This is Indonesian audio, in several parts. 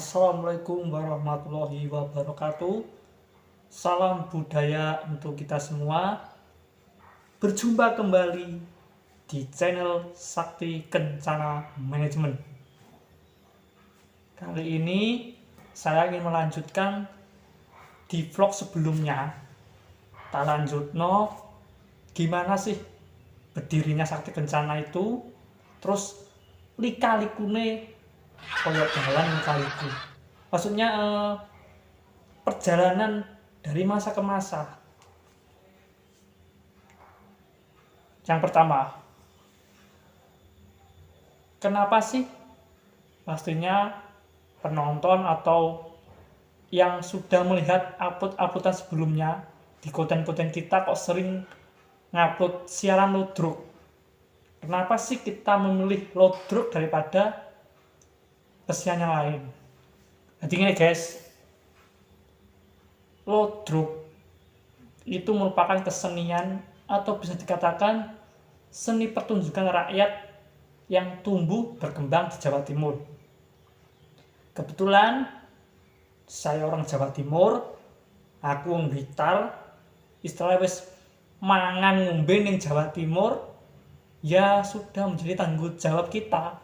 Assalamualaikum warahmatullahi wabarakatuh. Salam budaya untuk kita semua. Berjumpa kembali di channel Sakti Kencana Manajemen. Kali ini saya ingin melanjutkan di vlog sebelumnya. Tak lanjutno gimana sih berdirinya Sakti Kencana itu, terus lika-likune koyok jalan lika-liku. Maksudnya perjalanan dari masa ke masa. Yang pertama, kenapa sih pastinya penonton atau yang sudah melihat upload-uploadan sebelumnya di konten-konten kita kok sering ngupload siaran ludruk? Kenapa sih kita memilih ludruk daripada kesian yang lain? Jadi gini guys, ludruk itu merupakan kesenian atau bisa dikatakan seni pertunjukan rakyat yang tumbuh berkembang di Jawa Timur. Kebetulan saya orang Jawa Timur, aku wong Blitar, istilahnya wis mangan ngombe ning Jawa Timur, ya sudah menjadi tanggung jawab kita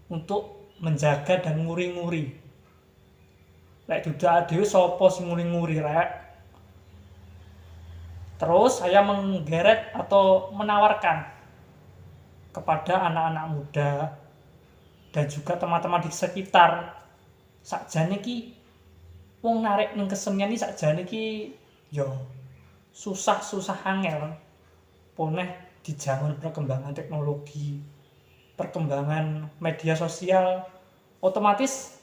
untuk menjaga dan nguri-nguri. Lek dudak dhewe sapa sing nguri-nguri rek? Terus saya menggeret atau menawarkan kepada anak-anak muda dan juga teman-teman di sekitar, sakjane iki wong narik ning kesenian iki sakjane iki yo susah-susah angel. Poneh di zaman perkembangan teknologi, perkembangan media sosial, otomatis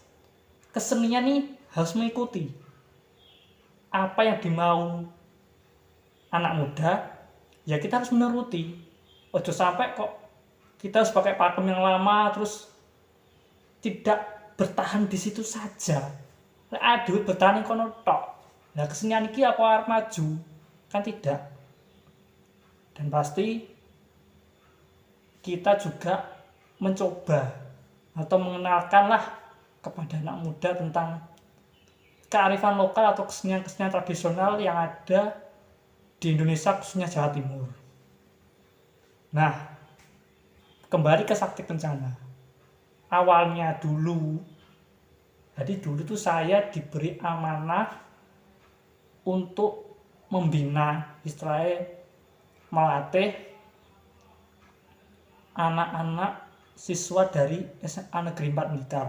kesenian nih harus mengikuti apa yang dimau anak muda, ya kita harus menuruti. Ojo sampai kok kita harus pakai pakem yang lama terus tidak bertahan di situ saja. Aduh bertahan kono tok. Nah kesenian ini apa arep maju? Kan tidak. Dan pasti kita juga mencoba atau mengenalkanlah kepada anak muda tentang kearifan lokal atau kesenian-kesenian tradisional yang ada di Indonesia, khususnya Jawa Timur. Nah, kembali ke Sakti Kencana. Awalnya dulu, jadi dulu tuh saya diberi amanah untuk membina, istilahnya melatih anak-anak siswa dari SMA Negeri 4 Blitar.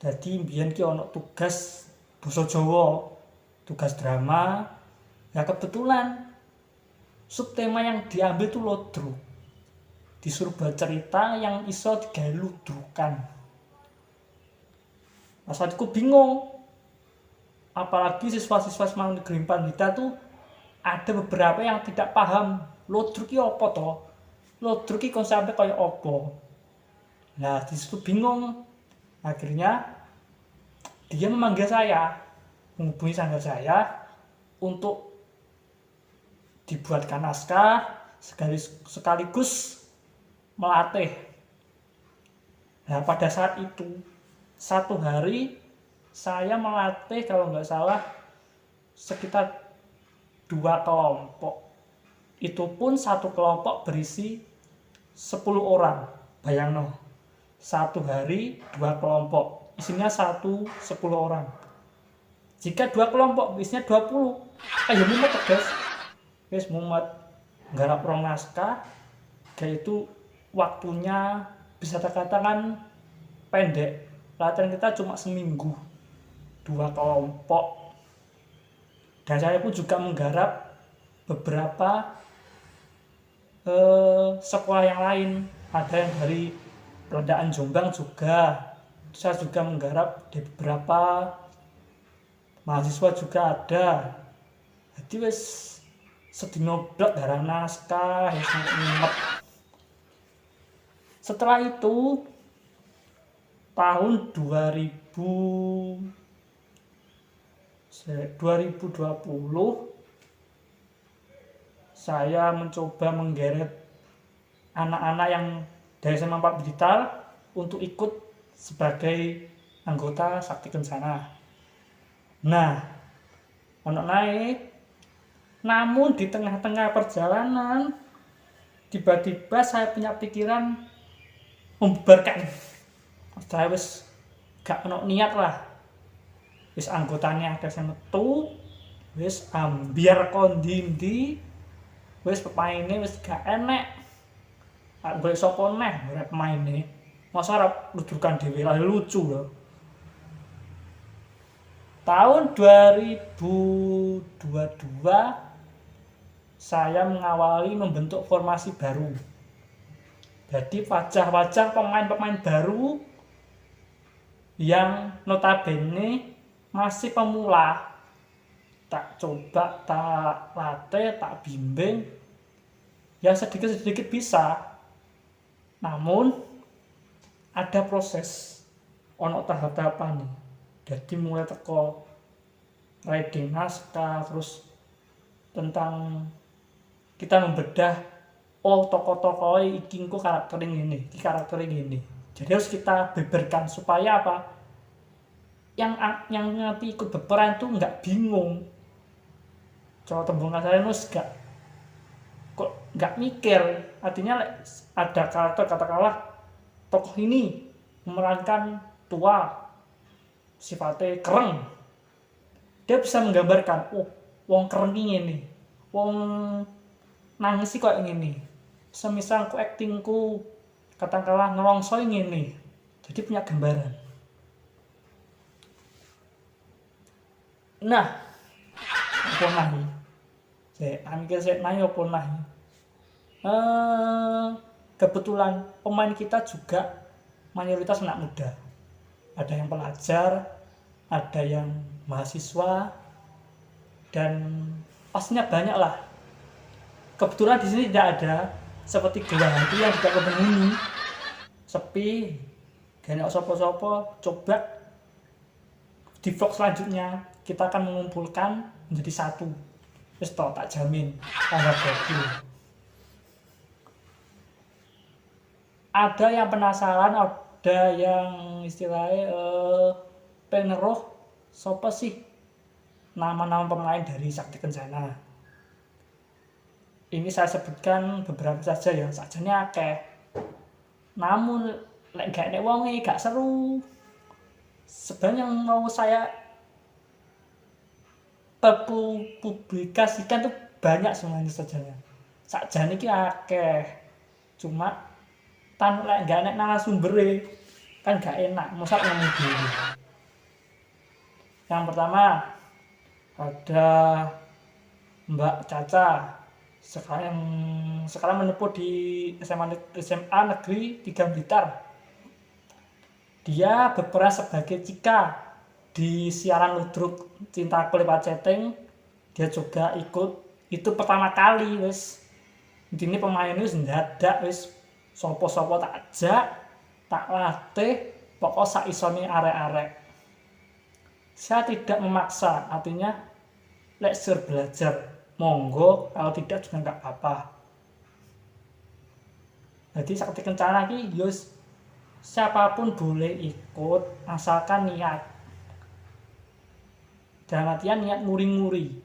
Jadi mbiyen ki ono tugas basa Jawa, tugas drama. Ya kebetulan subtema yang diambil itu ludruk. Disuruh bercerita yang iso digawe ludrukan. Pas aku bingung. Apalagi siswa-siswa SMA Negeri 4 Blitar tuh ada beberapa yang tidak paham ludruk ki apa toh? Ludruk ki konsepnya kayak apa? Nah, disitu bingung. Akhirnya dia memanggil saya, menghubungi saya untuk dibuatkan naskah sekaligus melatih. Nah, pada saat itu satu hari saya melatih kalau nggak salah sekitar 2 kelompok. Itu pun satu kelompok berisi 10 orang. Bayangno, satu hari 2 kelompok, isinya 10 orang. Jika 2 kelompok isinya 20, ayo mumet guys. Guys mumet nggarap rong naskah, yaitu waktunya bisa dikatakan pendek. Latihan kita cuma seminggu, 2 kelompok. Dan saya pun juga menggarap beberapa sekolah yang lain. Ada yang dari Perondaan Jombang juga. Saya juga menggarap di beberapa mahasiswa juga ada. Jadi wis sedino blok garap naskah wis ngemet. Setelah itu tahun 2020 saya mencoba menggeret anak-anak yang dari SMA 4 Blitar untuk ikut sebagai anggota Sakti Kencana. Nah, ono naik, namun di tengah-tengah perjalanan tiba-tiba saya punya pikiran membubarkan. Saya wis gak ono niat lah. Wis anggotanya ada sing metu, wis ambiar kondindi, wis pemaine wis gak enek. Golek sapa neh ora pemaine. Masa ora ludurkan dhewe lah lucu lho. Tahun 2022 saya mengawali membentuk formasi baru. Jadi wajah-wajah pemain-pemain baru yang notabene masih pemula. Tak coba, tak latih, tak bimbing. Ya sedikit-sedikit bisa. Namun ada proses, ono tahap-tahapan. Jadi mulai teko writing naskah, terus tentang kita membedah, oh tokoh-tokoh iki engko karakter ini, iki karakter ini. Jadi harus kita beberkan supaya apa? Yang nanti ikut berperan itu nggak bingung. Coba tembung kasarnya nus nggak mikir. Artinya ada karakter katakanlah tokoh ini memerankan tua, sifatnya kereng. Dia bisa menggambarkan, oh wong kereng ini, wong nangis kok ngene. Semisal ku aktingku katakanlah ngelongso ngene. Jadi punya gambaran. Nah, apa nahi? Saya mikir saya nahi apa nahi? Kebetulan pemain kita juga mayoritas anak muda. Ada yang pelajar, ada yang mahasiswa, dan pastinya banyak lah. Kebetulan di sini tidak ada seperti gua hantu yang tidak berpenghuni, sepi, gak ada sopo-sopo. Coba di vlog selanjutnya kita akan mengumpulkan menjadi satu. Wis toh, tak jamin tanggap gokil. Ada yang penasaran, ada yang istilahnya pengen ngeruh sopo sih nama-nama pemain dari Sakti Kencana. Ini saya sebutkan beberapa saja ya, sajane akeh. Namun lek gak enek wonge gak seru. Sebenarnya yang mau saya publikasikan tuh banyak semuanya sajane. Sajane iki akeh. Cuma tan lek gak enek narasumbere kan gak enak, mosok ngomong dhewe. Yang pertama ada Mbak Caca. Sekarang menempuh di SMA Negeri 3 Blitar. Dia berperan sebagai Cika di siaran ludruk Cintaku Lewat Chatting. Dia juga ikut, itu pertama kali wis. Intine pemain wis ndadak wis sopo-sopo tak ajak, tak latih, pokok sak isone arek-arek. Saya tidak memaksa, artinya lek sur belajar monggo, kalau tidak juga nggak apa-apa. Jadi Sakti Kencana iki yus siapapun boleh ikut asalkan niat. Dalam artian niat nguri-nguri,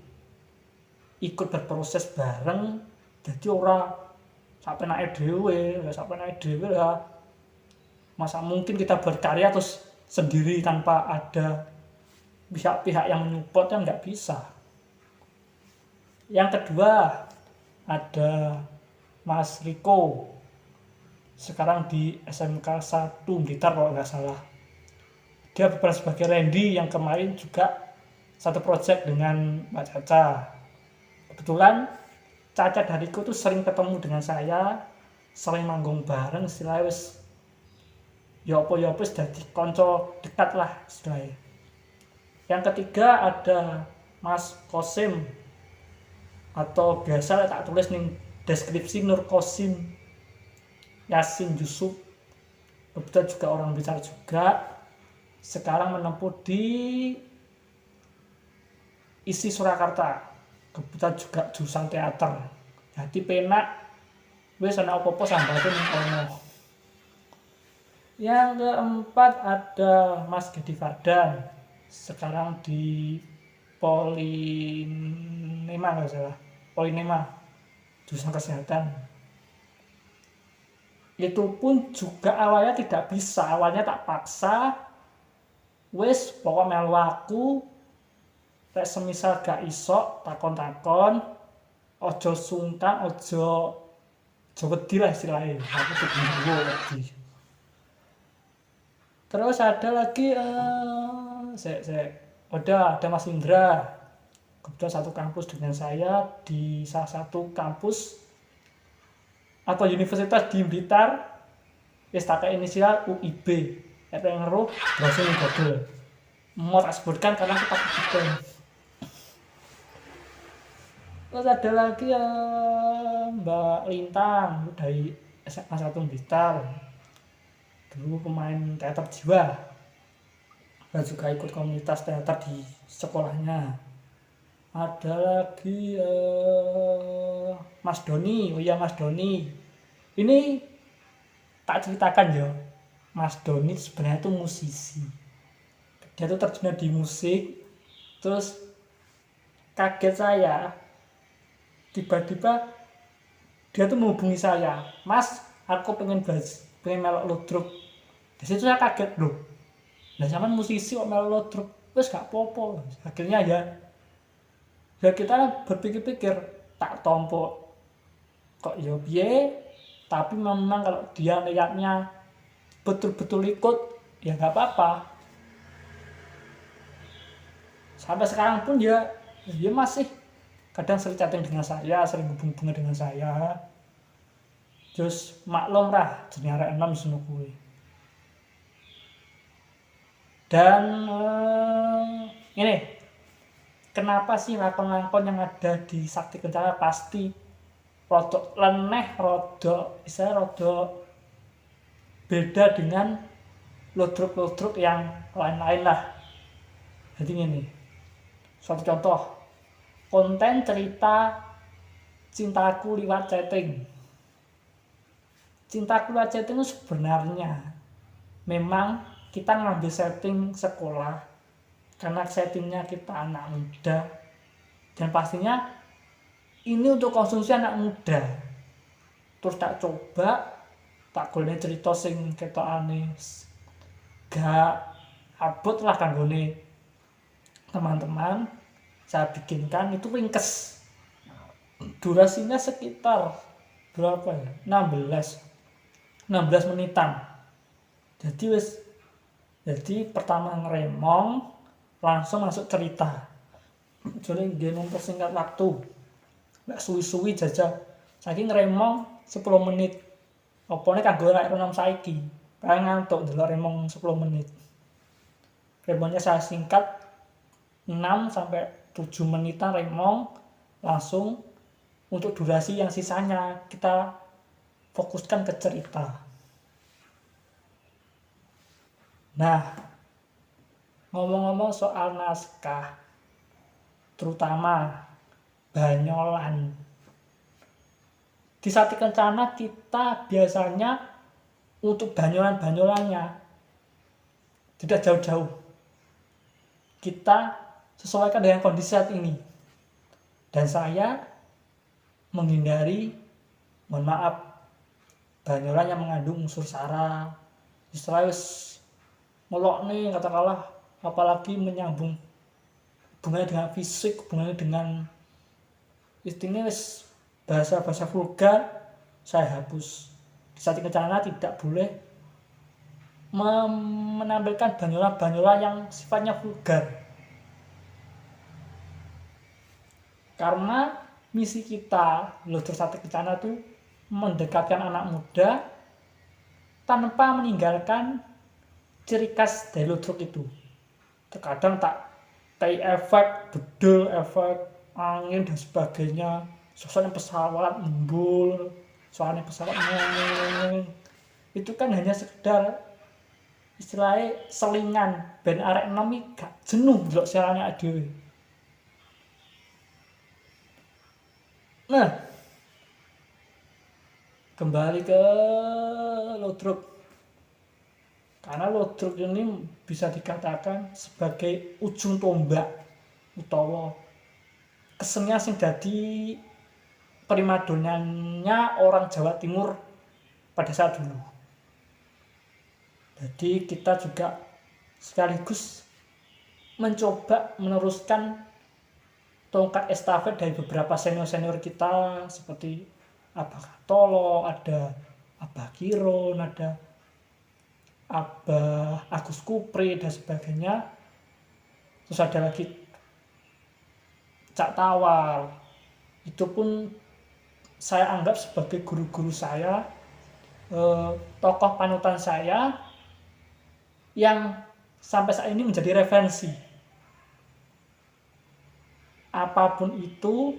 ikut berproses bareng. Jadi ora sampai naik dhewe lah. Masa mungkin kita berkarya terus sendiri tanpa ada pihak-pihak yang menyupport, kan nggak bisa. Yang kedua ada Mas Riko, sekarang di SMK 1 Blitar kalau nggak salah. Dia berperan sebagai Randy yang kemarin juga satu project dengan Mbak Caca. Kebetulan Caca dan Riko tuh sering ketemu dengan saya, sering manggung bareng, istilahnya wis yopo-yopo dadi konco dekat lah istilahnya. Yang ketiga ada Mas Kosim, atau biasa tak tulis nih deskripsi Nur Kosim Yasin Yusuf. Kebetulan juga orang Blitar juga, sekarang menempuh di ISI Surakarta. Kebetulan juga jurusan teater. Jadi penak wis ana apa-apa sambatin kono. Yang keempat ada Mas Gedi Fardan, sekarang di Polinema nggak salah, Polinema jurusan kesehatan. Itu pun juga awalnya tidak bisa, awalnya tak paksa, wis pokok melu aku, lek semisal gak iso takon-takon, ojo sungkan, ojo wedi lah istilahnya, aku tuh wedi. Terus ada lagi udah ada Mas Indra, kebetulan satu kampus dengan saya di salah satu kampus atau universitas di Blitar, tak inisial UIB. Yang ngeruh browsing Google, mau tak sebutkan karena aku takut bukan. Terus ada lagi Mbak Lintang dari SMA 1 Blitar, dulu pemain teater jiwa dan juga ikut komunitas teater di sekolahnya. Ada lagi Mas Doni. Oh iya, Mas Doni ini tak ceritakan ya, Mas Doni sebenarnya itu musisi, dia tuh terjun di musik. Terus kaget saya, tiba-tiba dia tuh menghubungi saya, Mas aku pengen melok ludruk. Di situ saya kaget, loh nah zaman musisi kok melok ludruk, wes gak popo. Akhirnya ya kita berpikir-pikir, tak tompo kok ya piye, tapi memang kalau dia niatnya betul-betul ikut ya nggak apa-apa. Sampai sekarang pun dia masih kadang sering chatting dengan saya, sering hubung-hubungan dengan saya. Terus maklum lah jenenge arek enom seno kuwi. Dan ini kenapa sih lakon-lakon yang ada di Sakti Kencana pasti rodok leneh, rodok beda dengan ludruk-ludruk yang lain-lain lah. Jadi ini suatu contoh konten cerita cintaku lewat chatting. Cintaku lewat chatting itu sebenarnya memang kita ngambil setting sekolah karena settingnya kita anak muda, dan pastinya ini untuk konsumsi anak muda. Terus tak coba tak golek cerita sing ketokane gak abot lah kanggone teman-teman. Saya bikinkan itu ringkes, durasinya sekitar berapa ya, 16 menitan. Jadi pertama ngeremong langsung masuk cerita, jadi dia mempersingkat waktu, nggak suwi-suwi jajah saking ngeremong 10 menit opone kanggo nek renom saiki kayak ngantuk delok remong 10 menit. Remongnya saya singkat 6 sampai 7 menitan remong langsung. Untuk durasi yang sisanya kita fokuskan ke cerita. Nah, ngomong-ngomong soal naskah, terutama banyolan, di Sakti Kencana kita biasanya untuk banyolan-banyolannya tidak jauh-jauh, kita sesuaikan dengan kondisi saat ini. Dan saya menghindari, mohon maaf, banyolan yang mengandung unsur sara, istilahnya ngelok nih katakanlah, apalagi menyambung hubungannya dengan fisik, hubungannya dengan istilahnya bahasa-bahasa vulgar, saya hapus. Di Sakti Kencana tidak boleh menampilkan banyolan-banyolan yang sifatnya vulgar, karena misi kita Ludruk Sakti Kencana itu mendekatkan anak muda tanpa meninggalkan ciri khas dari ludruk itu. Terkadang tak kayak efek bedul, efek angin dan sebagainya, suasana pesawat embul, suasana pesawat ngomong, itu kan hanya sekedar istilahnya selingan ben arek enom gak jenuh ndelok siarane dhewe. Nah, kembali ke ludruk. Karena ludruk ini bisa dikatakan sebagai ujung tombak utawa kesenian sing dadi primadonanya orang Jawa Timur pada saat dulu. Jadi kita juga sekaligus mencoba meneruskan tongkat estafet dari beberapa senior-senior kita seperti Abah Katolo, ada Abah Kiron, ada Abah Agus Kupri dan sebagainya. Terus ada lagi Cak Tawar. Itu pun saya anggap sebagai guru-guru saya, tokoh panutan saya yang sampai saat ini menjadi referensi. Apapun itu,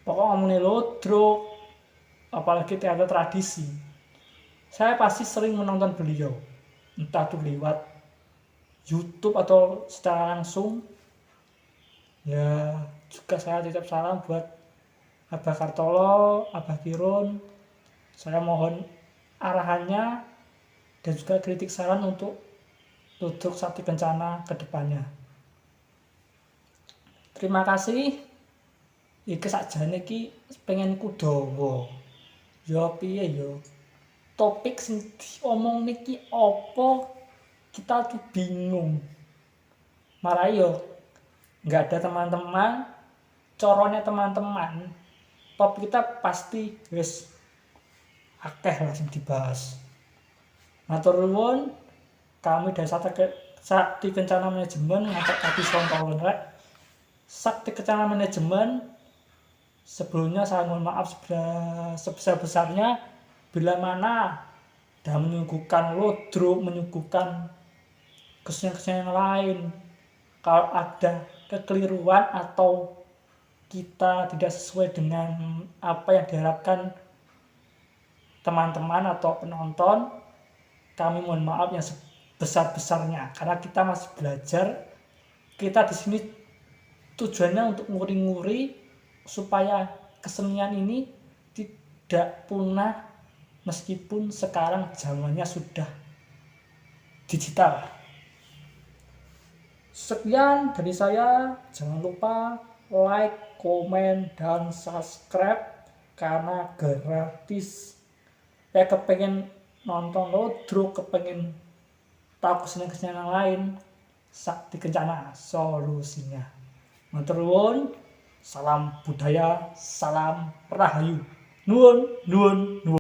pokoknya ngomongin ludruk, apalagi teater tradisi, saya pasti sering menonton beliau, entah itu lewat YouTube atau secara langsung. Ya juga saya titip salam buat Abah Kartolo, Abah Kiron. Saya mohon arahannya dan juga kritik saran untuk ludruk Sakti Kencana ke depannya. Terima kasih. Iki sakjane iki pengen ku dawa. Ya piye ya? Topik sing diomong niki apa? Kita tuh bingung. Malah yo nggak ada teman-teman, corone teman-teman. Topik kita pasti wis akeh lah sing dibahas. Matur nuwun, kami dari Sakti Kencana Manajemen ngajak Kaki Sontolon rek. Sakti Kencana Manajemen, sebelumnya saya mohon maaf sebesar-besarnya bila mana dan menyuguhkan ludruk, menyuguhkan kesenian-kesenian yang lain. Kalau ada kekeliruan atau kita tidak sesuai dengan apa yang diharapkan teman-teman atau penonton, kami mohon maaf yang sebesar-besarnya karena kita masih belajar. Kita di sini tujuannya untuk nguri-nguri supaya kesenian ini tidak punah meskipun sekarang zamannya sudah digital. Sekian dari saya, jangan lupa like, komen, dan subscribe karena gratis. Kepengen nonton ludruk, kepengen tahu kesenian-kesenian yang lain, Sakti Kencana solusinya. Matur nuwun, salam budaya, salam rahayu. Nuwun, nuwun, nuwun.